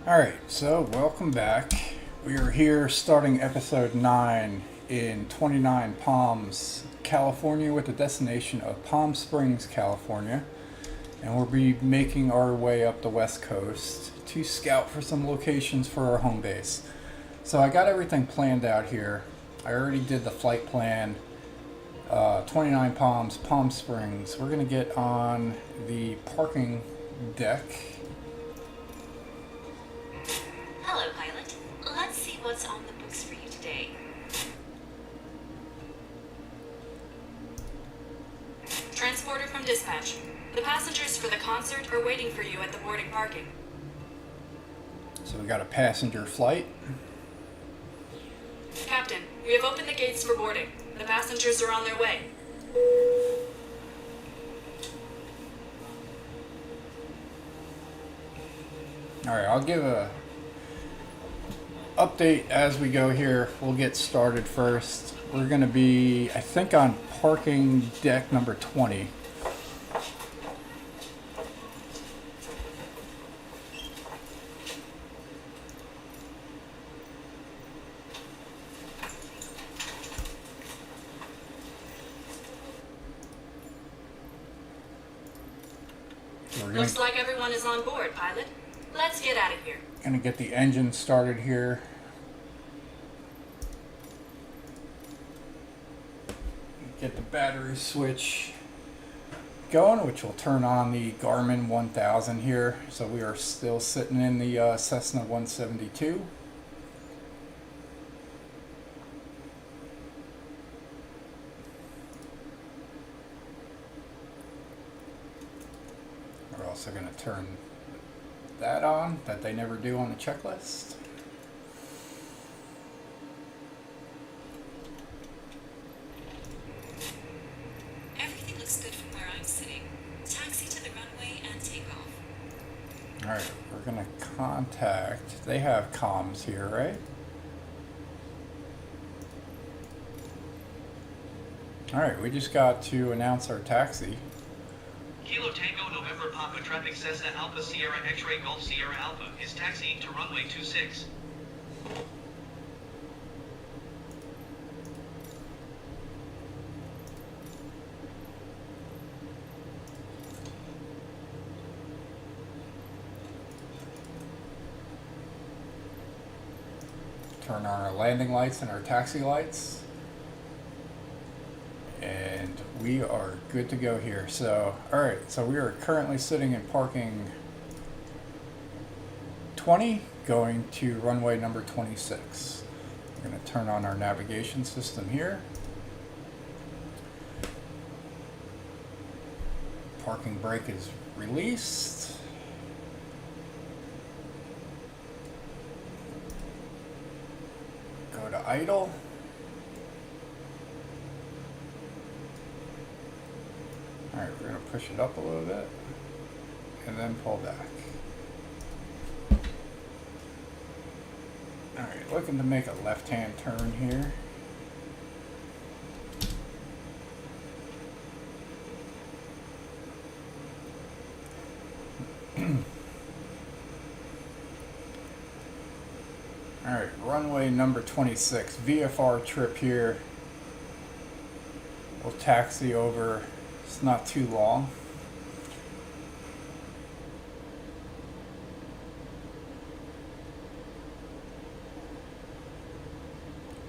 Alright, so welcome back. We are here starting episode 9 in Twentynine Palms, California, with the destination of Palm Springs, California. And we'll be making our way up the west coast to scout for some locations for our home base. So I got everything planned out here. I already did the flight plan. Twentynine Palms, Palm Springs. We're going to get on the parking deck. Hello, pilot. Let's see what's on the books for you today. Transporter from dispatch. The passengers for the concert are waiting for you at the boarding parking. So we got a passenger flight. Captain, we have opened the gates for boarding. The passengers are on their way. Alright, I'll give a update as we go here. We'll get started first. We're going to be, I think, on parking deck number 20. Looks like everyone is on board, pilot. Let's get out of here. Gonna get the engine started here. Get the battery switch going, which will turn on the Garmin 1000 here. So we are still sitting in the Cessna 172. We're also going to turn that on, that they never do on the checklist. Everything looks good from where I'm sitting. Taxi to the runway and take off. Alright, we're going to contact, they have comms here, right? Alright, we just got to announce our taxi. Kilo Tango November Papa traffic Cessna Alpha Sierra X-Ray Golf Sierra Alpha is taxiing to runway 26. Turn on our landing lights and our taxi lights. And we are good to go here. So, alright, so we are currently sitting in parking 20, going to runway number 26. We're going to turn on our navigation system here. Parking brake is released. Go to idle. Alright, we're going to push it up a little bit and then pull back. Alright, looking to make a left-hand turn here. Alright, runway number 26, VFR trip here. We'll taxi over. It's not too long.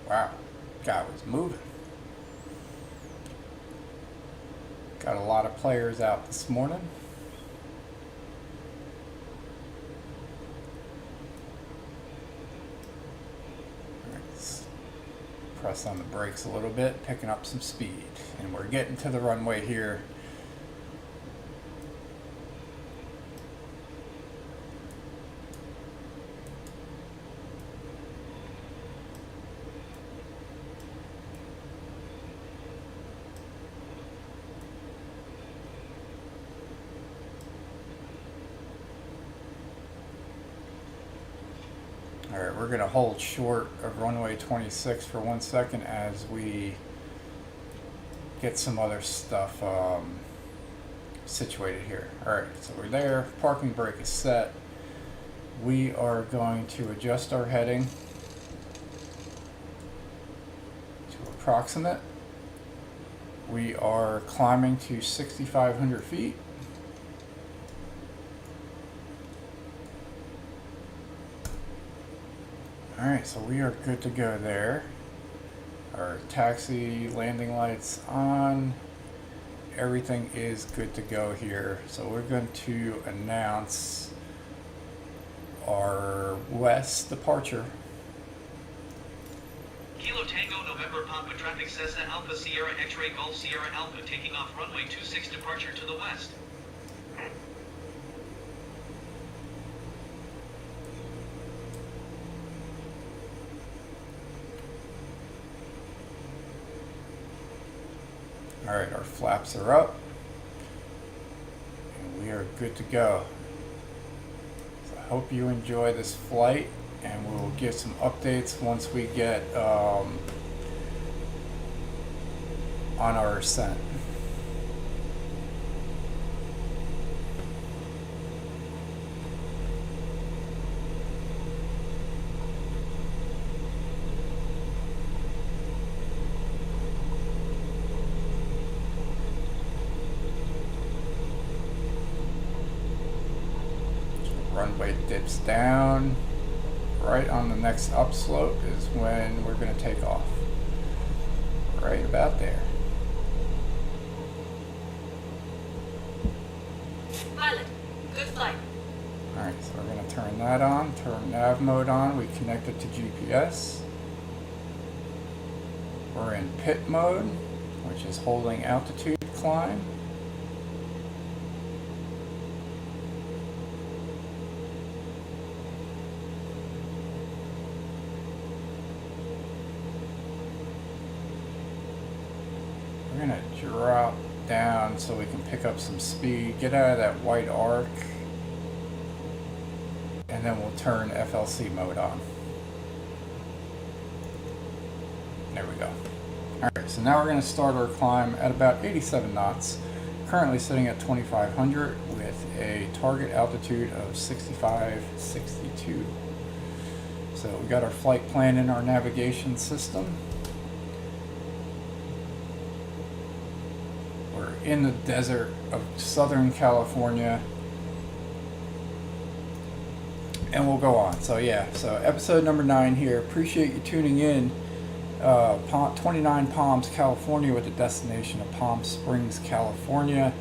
Wow, guy was moving. Got a lot of players out this morning. Let's press on the brakes a little bit, picking up some speed. And we're getting to the runway here. Alright, we're going to hold short of runway 26 for 1 second as we get some other stuff situated here. Alright, so we're there. Parking brake is set. we are going to adjust our heading to approximate. We are climbing to 6,500 feet. Alright, so we are good to go there. Our taxi landing lights on. Everything is good to go here. So we're going to announce our west departure. Kilo Tango November Papa traffic Cessna Alpha Sierra X-Ray Golf Sierra Alpha taking off runway 26 departure to the west. Alright, our flaps are up. And we are good to go. So I hope you enjoy this flight, and we'll give some updates once we get on our ascent. Runway dips down. Right on the next upslope is when we're going to take off. Right about there. Pilot, good flight. Alright, so we're going to turn that on, turn nav mode on. We connect it to GPS. We're in pit mode, which is holding altitude climb. We're going to drop down so we can pick up some speed, get out of that white arc, and then we'll turn FLC mode on. There we go. Alright, so now we're going to start our climb at about 87 knots, currently sitting at 2,500 with a target altitude of 65-62. So we got our flight plan in our navigation system. We're in the desert of Southern California, and we'll go on. So yeah, so episode number 9 here. Appreciate you tuning in. Twentynine Palms, California, with the destination of Palm Springs, California.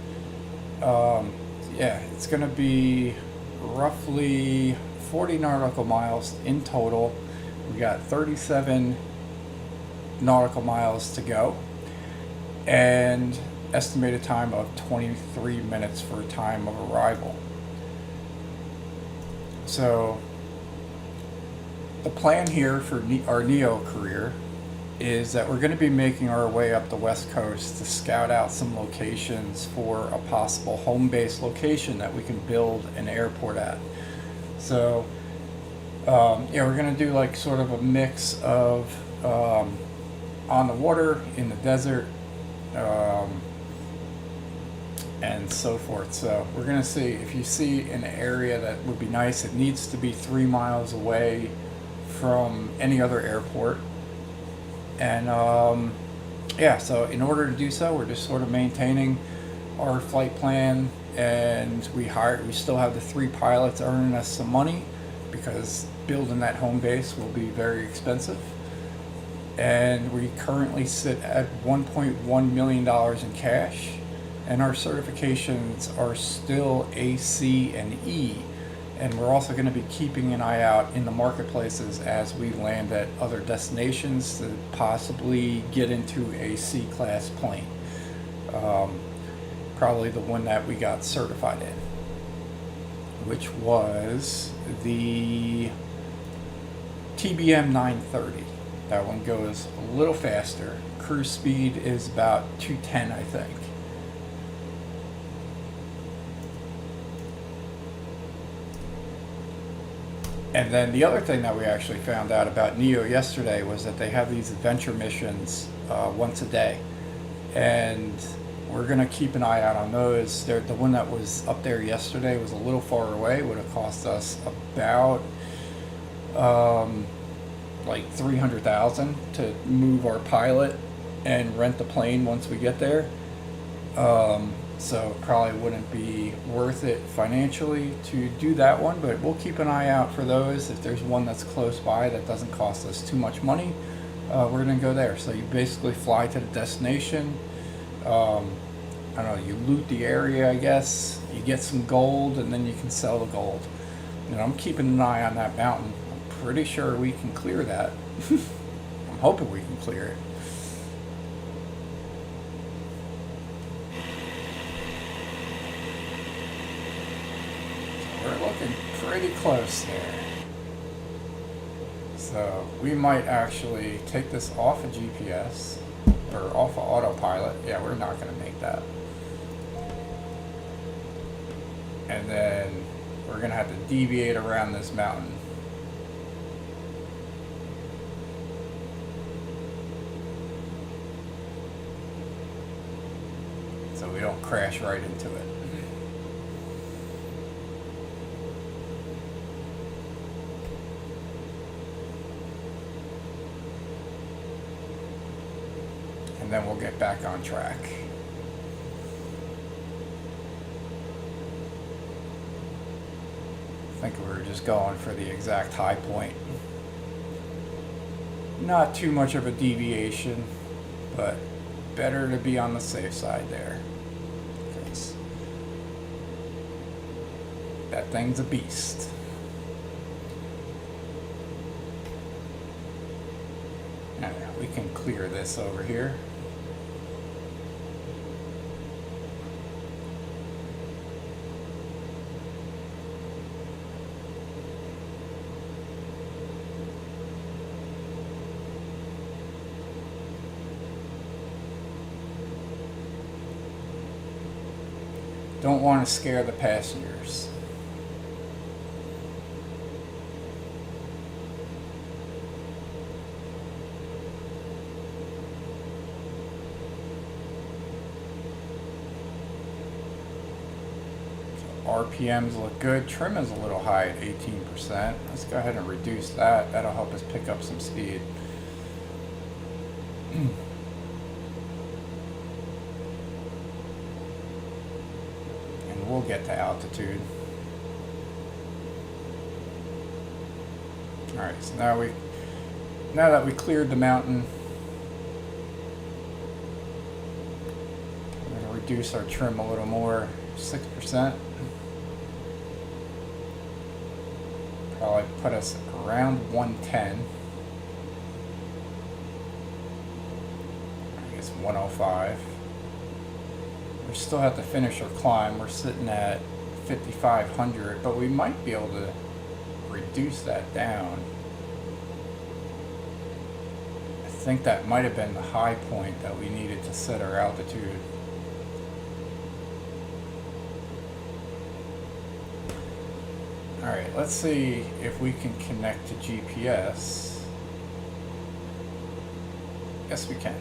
Yeah, it's going to be roughly 40 nautical miles in total. We got 37 nautical miles to go, and estimated time of 23 minutes for time of arrival. So the plan here for our Neo career is that we're going to be making our way up the West Coast to scout out some locations for a possible home base location that we can build an airport at. So yeah, we're going to do like sort of a mix of on the water, in the desert, and so forth. So we're going to see, if you see an area that would be nice, it needs to be 3 miles away from any other airport. And yeah, so in order to do so, we're just sort of maintaining our flight plan, and we still have the 3 pilots earning us some money, because building that home base will be very expensive. And we currently sit at $1.1 million in cash, and our certifications are still A, C, and E. And we're also going to be keeping an eye out in the marketplaces as we land at other destinations to possibly get into a C-class plane. Probably the one that we got certified in, which was the TBM 930. That one goes a little faster. Cruise speed is about 210, I think. And then the other thing that we actually found out about Neo yesterday was that they have these adventure missions once a day. And we're gonna keep an eye out on those. The one that was up there yesterday was a little far away. Would have cost us about like $300,000 to move our pilot and rent the plane once we get there. So it probably wouldn't be worth it financially to do that one, but we'll keep an eye out for those. If there's one that's close by that doesn't cost us too much money, we're gonna go there. So you basically fly to the destination. I don't know, you loot the area, I guess. You get some gold, and then you can sell the gold. And I'm keeping an eye on that mountain. I'm pretty sure we can clear that. I'm hoping we can clear it. We're looking pretty close there. So we might actually take this off of GPS or off of autopilot. Yeah, we're not going to make that. And then we're going to have to deviate around this mountain. So we don't crash right into it. And then we'll get back on track. I think we were just going for the exact high point. Not too much of a deviation, but better to be on the safe side there. Because that thing's a beast. Now, we can clear this over here. Don't want to scare the passengers. RPMs look good. Trim is a little high at 18%. Let's go ahead and reduce that. That'll help us pick up some speed. We'll get to altitude. Alright, so now that we cleared the mountain, we're going to reduce our trim a little more, 6%. Probably put us around 110. I guess 105. We still have to finish our climb. We're sitting at 5,500, but we might be able to reduce that down. I think that might have been the high point that we needed to set our altitude. Alright, let's see if we can connect to GPS. Yes, we can.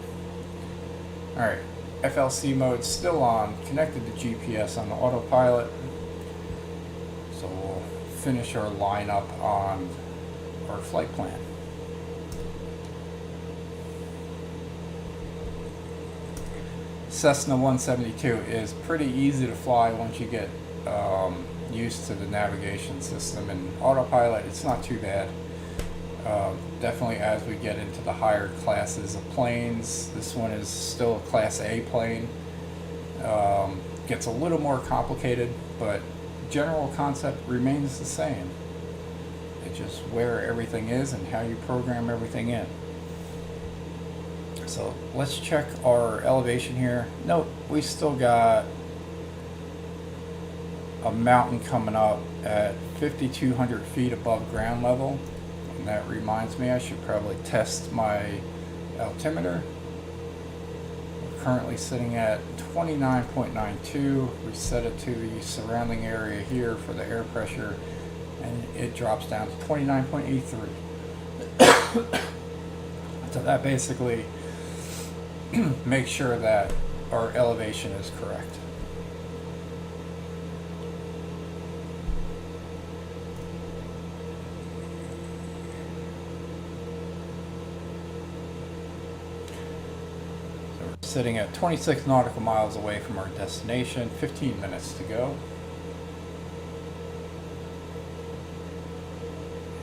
Alright. FLC mode still on, connected to GPS on the autopilot. So we'll finish our lineup on our flight plan. Cessna 172 is pretty easy to fly once you get used to the navigation system, and autopilot, it's not too bad. Definitely as we get into the higher classes of planes, this one is still a Class A plane. Gets a little more complicated, but general concept remains the same. It's just where everything is and how you program everything in. So let's check our elevation here. Nope, we still got a mountain coming up at 5,200 feet above ground level. And that reminds me, I should probably test my altimeter. We're currently sitting at 29.92. We set it to the surrounding area here for the air pressure, and it drops down to 29.83. So that basically makes sure that our elevation is correct. So we're sitting at 26 nautical miles away from our destination, 15 minutes to go.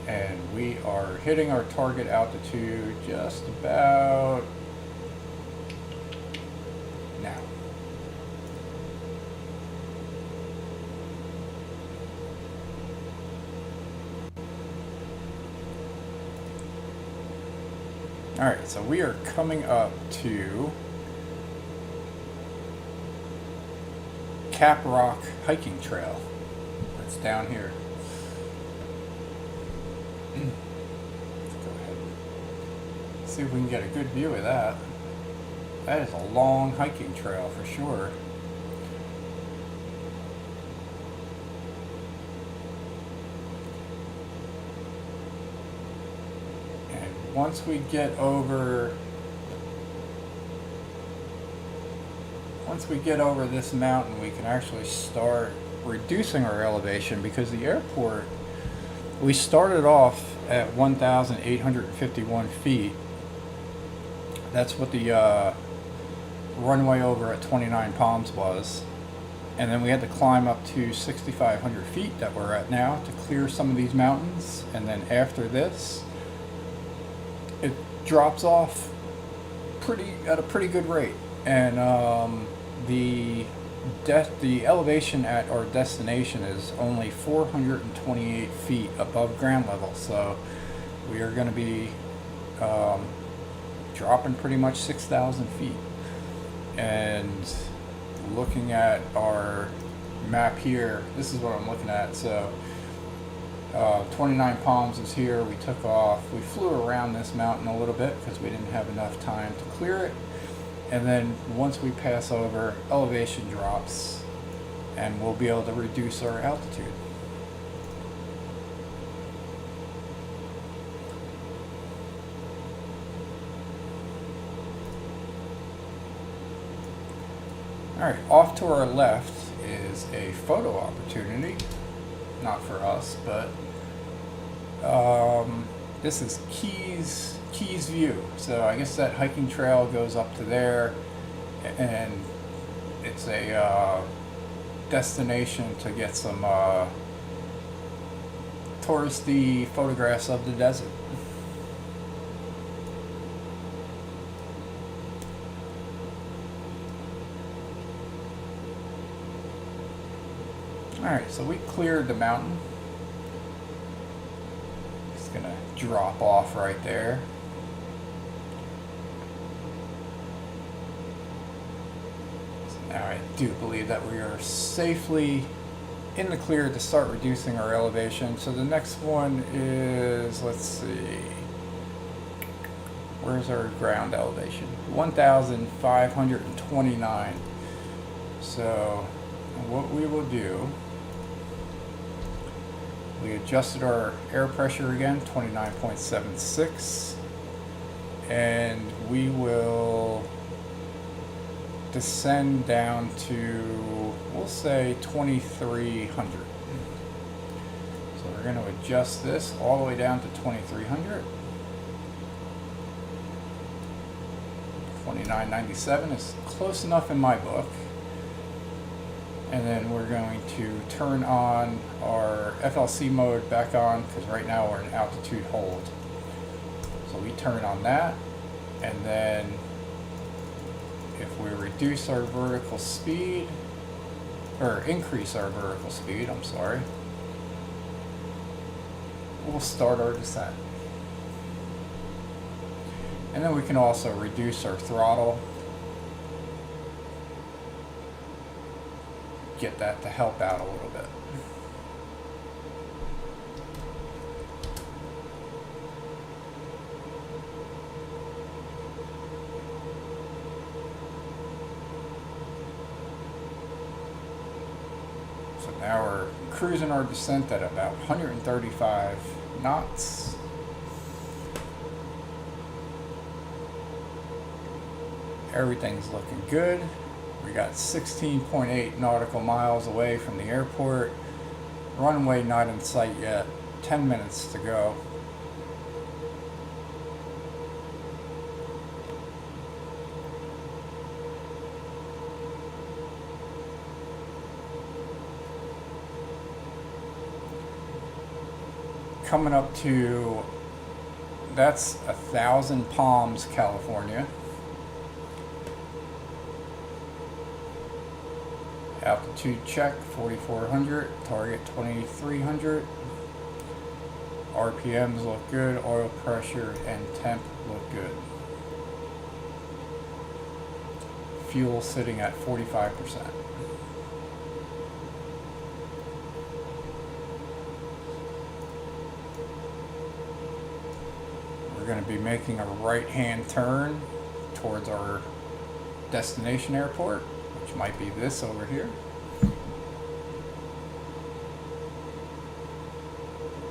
And we are hitting our target altitude just about now. All right, so we are coming up to Cap Rock hiking trail. It's down here. Let's go ahead and see if we can get a good view of that. That is a long hiking trail for sure. And once we get over this mountain, we can actually start reducing our elevation, because the airport, we started off at 1,851 feet. That's what the runway over at Twentynine Palms was. And then we had to climb up to 6,500 feet that we're at now to clear some of these mountains. And then after this, it drops off at a pretty good rate. And the elevation at our destination is only 428 feet above ground level, so we are going to be dropping pretty much 6,000 feet. And looking at our map here, this is what I'm looking at. So Twentynine Palms is here. We took off, we flew around this mountain a little bit because we didn't have enough time to clear it. And then once we pass over, elevation drops and we'll be able to reduce our altitude. Alright, off to our left is a photo opportunity. Not for us, but this is Keys View. So I guess that hiking trail goes up to there, and it's a destination to get some touristy photographs of the desert. Alright, so we cleared the mountain. It's gonna drop off right there. Now I do believe that we are safely in the clear to start reducing our elevation. So the next one is, let's see, where's our ground elevation? 1,529. So what we will do, we adjusted our air pressure again, 29.76, and we will descend down to, we'll say 2,300. So we're going to adjust this all the way down to 2,300. 2997 is close enough in my book. And then we're going to turn on our FLC mode back on, because right now we're in altitude hold. So we turn on that, and then if we reduce our vertical speed, or increase our vertical speed, I'm sorry, we'll start our descent. And then we can also reduce our throttle, get that to help out a little bit. So now we're cruising our descent at about 135 knots. Everything's looking good. We got 16.8 nautical miles away from the airport. Runway not in sight yet. 10 minutes to go. Coming up to, that's 1,000 Palms, California. Altitude check 4,400, target 2,300. RPMs look good, oil pressure and temp look good. Fuel sitting at 45%. We're going to be making a right-hand turn towards our destination airport, which might be this over here.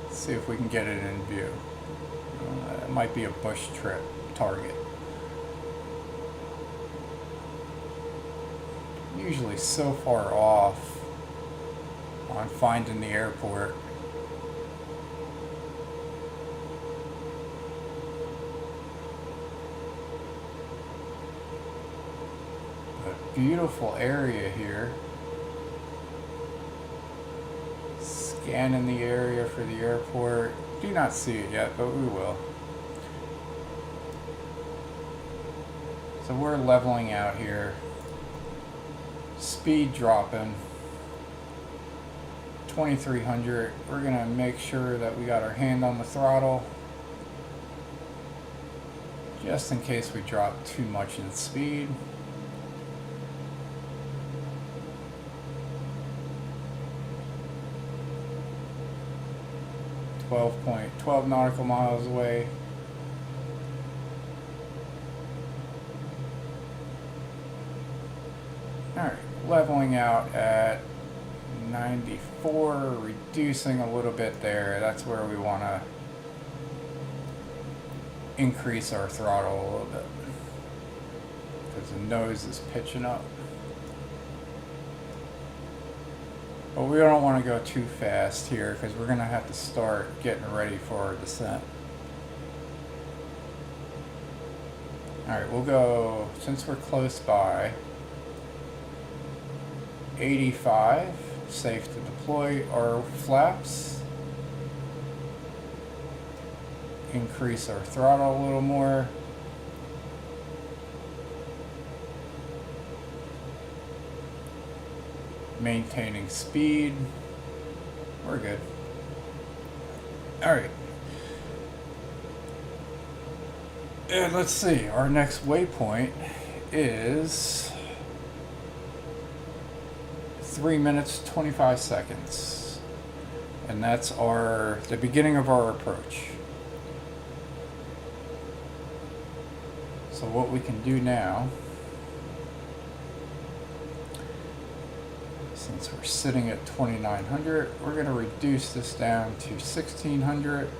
Let's see if we can get it in view. It might be a bush trip target. Usually so far off on finding the airport. Beautiful area here. Scanning the area for the airport. Do not see it yet, but we will. So we're leveling out here. Speed dropping. 2,300. We're gonna make sure that we got our hand on the throttle, just in case we drop too much in speed. 12 nautical miles away. Alright, leveling out at 94, reducing a little bit there. That's where we want to increase our throttle a little bit, because the nose is pitching up. But we don't want to go too fast here, because we're going to have to start getting ready for our descent. Alright, we'll go, since we're close by, 85, safe to deploy our flaps. Increase our throttle a little more. Maintaining speed. We're good. Alright. And let's see, our next waypoint is 3 minutes 25 seconds. And that's the beginning of our approach. So what we can do now, since we're sitting at 2,900, we're going to reduce this down to 1,600.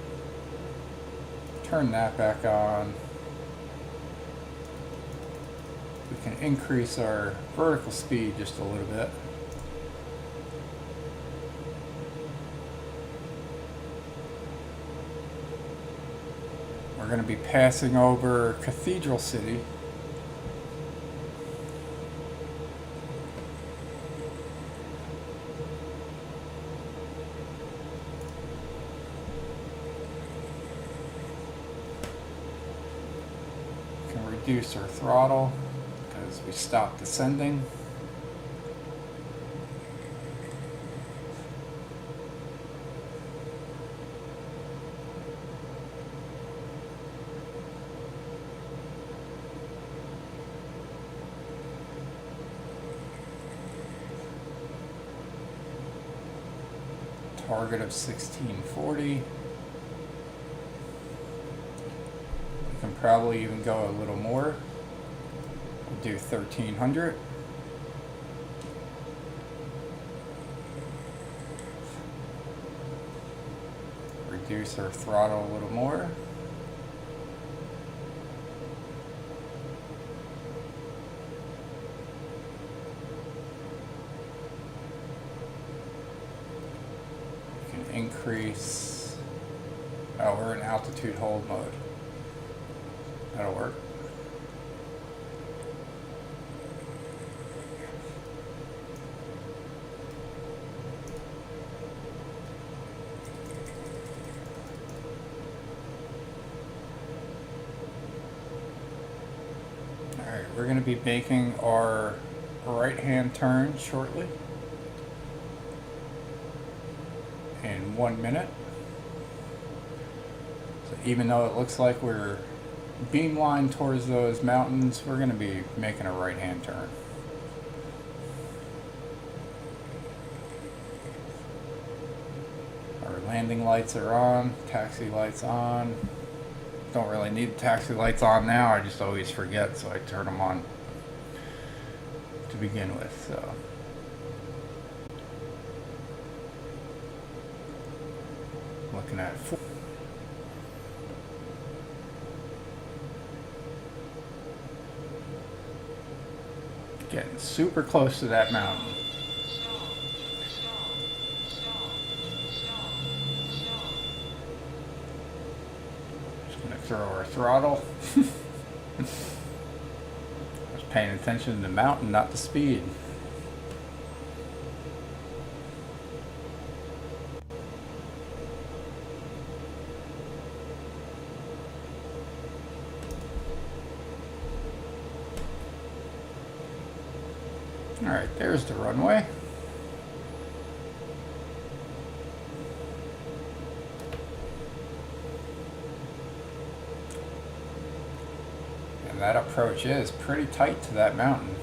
Turn that back on. We can increase our vertical speed just a little bit. We're going to be passing over Cathedral City. Reduce our throttle because we stopped descending. Target of 1640. Can probably even go a little more. We'll do 1,300. Reduce our throttle a little more. increase. Oh, we're in altitude hold mode. That'll work. Alright, we're going to be making our right-hand turn shortly. In 1 minute. So even though it looks like we're beamline towards those mountains, we're going to be making a right-hand turn. Our landing lights are on, taxi lights on. Don't really need the taxi lights on now, I just always forget, so I turn them on to begin with. So looking at 4. Getting super close to that mountain. Just gonna throw our throttle. I was paying attention to the mountain, not the speed. Alright, there's the runway. And that approach is pretty tight to that mountain.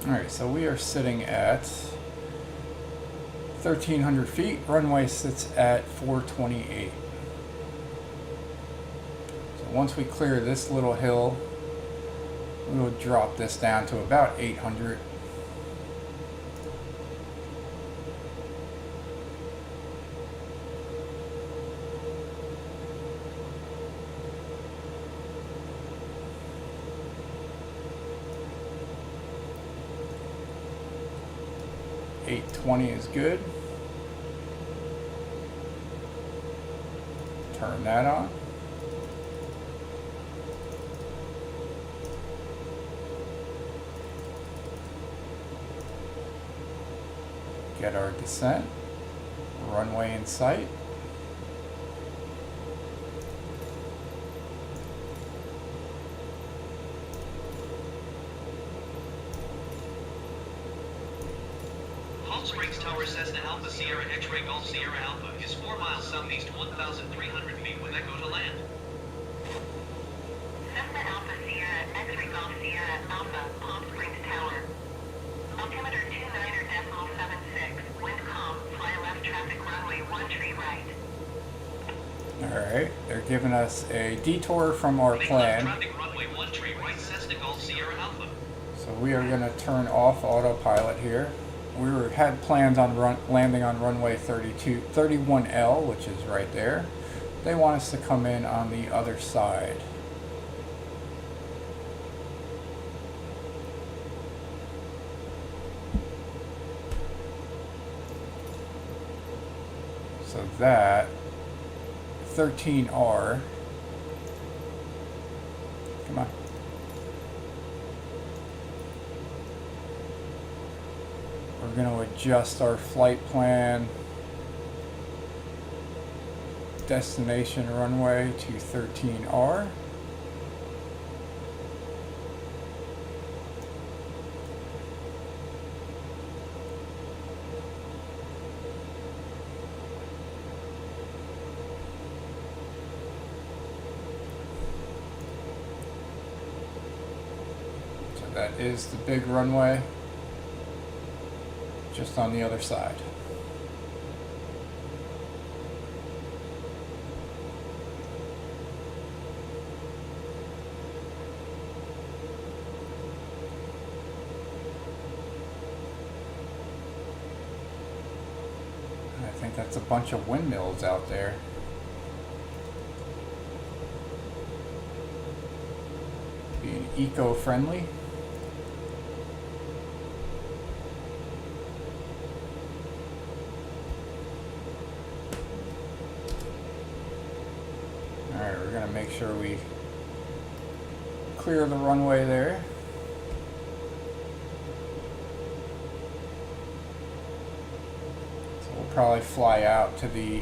Alright, so we are sitting at 1,300 feet. Runway sits at 428. Once we clear this little hill, we will drop this down to about 800. $820 is good. Turn that on. Get our descent, runway in sight. Palm Springs Tower Cessna Alpha Sierra X-Ray Golf Sierra Alpha is 4 miles southeast 1,300 feet with echo to land. Cessna Alpha Sierra X-Ray Golf Sierra Alpha Palm Springs Tower. Altimeter 29.76. Wind calm. Fly left traffic runway 1 tree right. Alright, they're giving us a detour from our plan. Traffic runway 1 tree right Cessna Golf Sierra Alpha. So we are going to turn off autopilot here. Had plans on landing on runway 31L, which is right there. They want us to come in on the other side. So that 13R, come on. We're going to adjust our flight plan, destination runway to 13R. So that is the big runway. Just on the other side. I think that's a bunch of windmills out there. Being eco-friendly. make sure we clear the runway there. So we'll probably fly out to the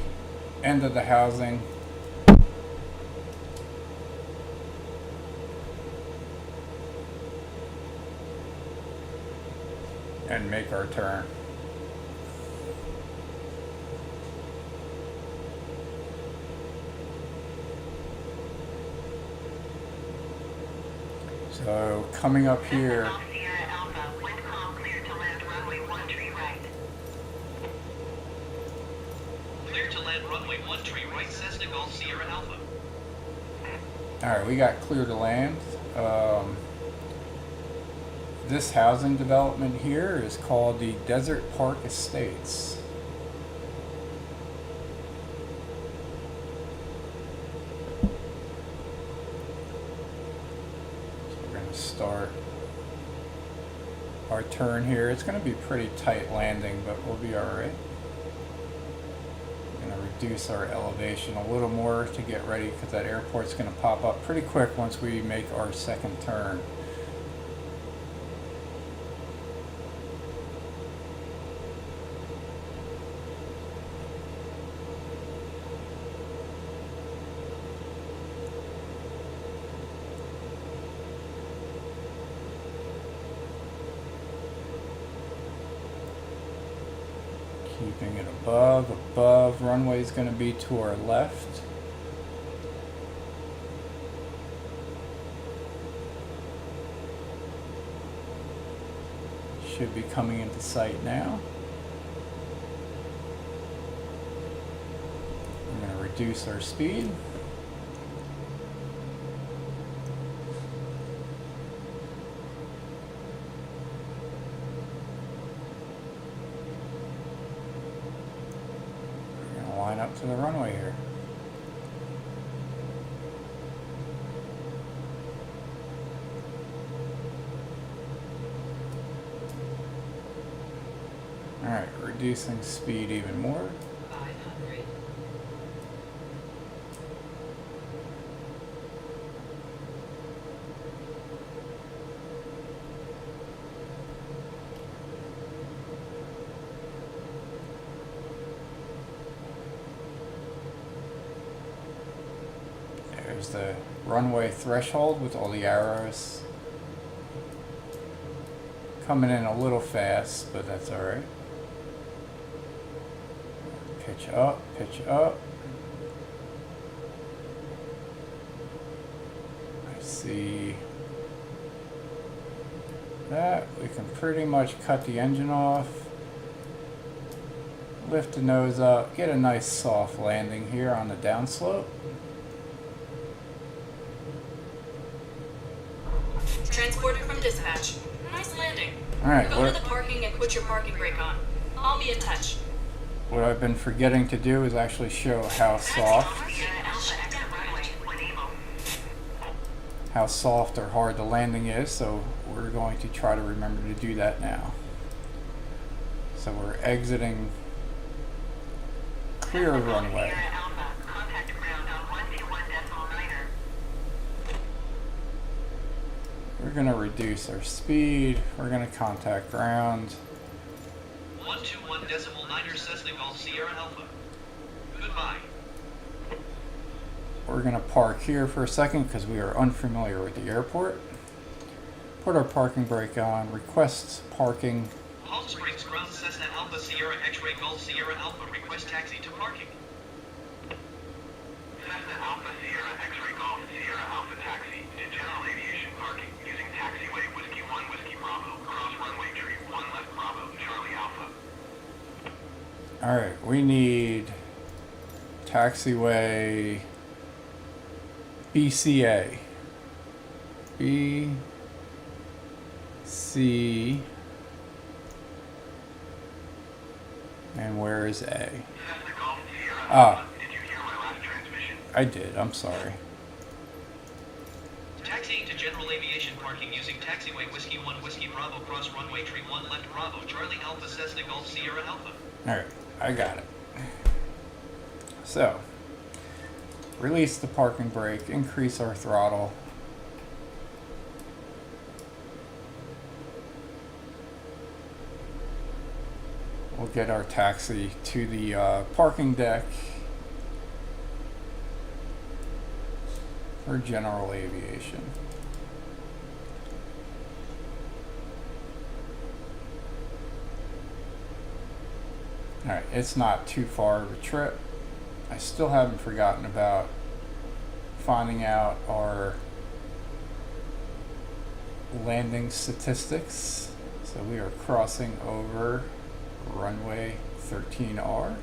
end of the housing. And make our turn. So coming up here, Golf Sierra Alpha, wind calm, clear to land runway 13 right. Clear to land runway 13 right, Cessna Golf Sierra Alpha. alright, we got clear to land. This housing development here is called the Desert Park Estates. So we're going to start our turn here. It's going to be pretty tight landing, but we'll be alright. We're going to reduce our elevation a little more to get ready because that airport's going to pop up pretty quick once we make our second turn. Keeping it above. Runway's going to be to our left. Should be coming into sight now. We're going to reduce our speed. Line up to the runway here. Alright, reducing speed even more. 500. There's the runway threshold with all the arrows. Coming in a little fast, but that's alright. Pitch up, pitch up. I see that. We can pretty much cut the engine off. Lift the nose up, get a nice soft landing here on the downslope. Transported from dispatch. Nice landing. Alright, Go to the parking and put your parking brake on. I'll be in touch. what I've been forgetting to do is actually show how soft Sierra Alpha, exit runway when able. how soft or hard the landing is, so we're going to try to remember to do that now. So we're exiting clear runway. Sierra Alpha, contact ground on 121.9er. We're going to reduce our speed. We're going to contact ground. 121.9er Cessna Golf Sierra Alpha. Goodbye. We're going to park here for a second because we are unfamiliar with the airport. Put our parking brake on. Request parking. Palm Springs ground Cessna Alpha Sierra X-Ray Golf Sierra Alpha. Request taxi to parking. Cessna Alpha Sierra X-Ray Golf Sierra Alpha taxi to general aviation parking using taxiway Whiskey 1 Whiskey Bravo, cross runway tree 1 left Bravo, Charlie Alpha. Alright, we need taxiway BCA. BC. And where is A? Cessna Golf Sierra Ah, Alpha, did you hear my last transmission? I did. I'm sorry. Taxiing to general aviation parking using taxiway Whiskey 1 Whiskey Bravo, cross runway tree 1 left Bravo, Charlie Alpha Cessna Golf Sierra Alpha. Alright, I got it. So, release the parking brake, increase our throttle. We'll get our taxi to the parking deck for general aviation. Alright, it's not too far of a trip. I still haven't forgotten about finding out our landing statistics. So we are crossing over runway 13R.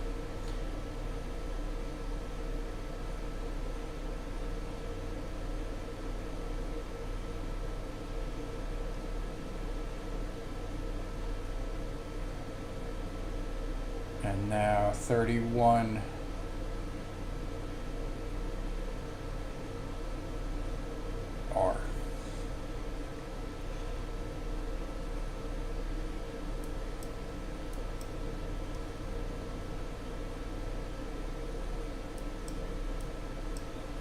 And now 31 R.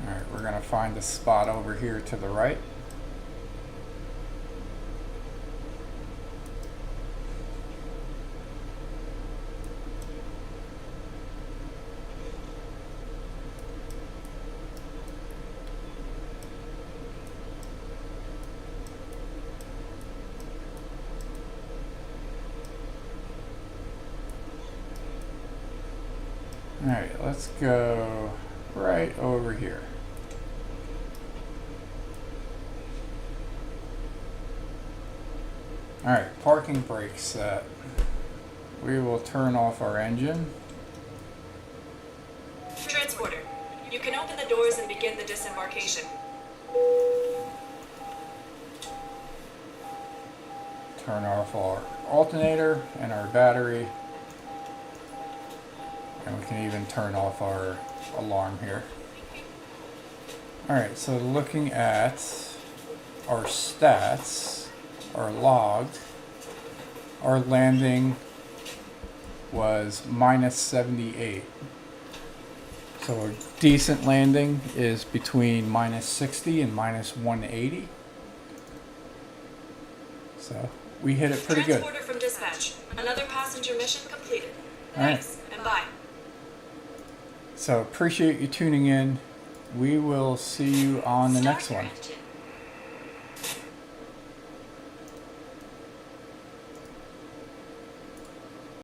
Alright, we're going to find a spot over here to the right. Alright, let's go right over here. Alright, parking brake set. We will turn off our engine. Transporter, you can open the doors and begin the disembarkation. Turn off our alternator and our battery. And we can even turn off our alarm here. Alright, so looking at our stats, our logged, our landing was minus 78. So a decent landing is between minus 60 and minus 180. So we hit it pretty good. Transporter from dispatch. Another passenger mission completed. All right. Thanks, and bye. So appreciate you tuning in. We will see you on the next one. Start your engine.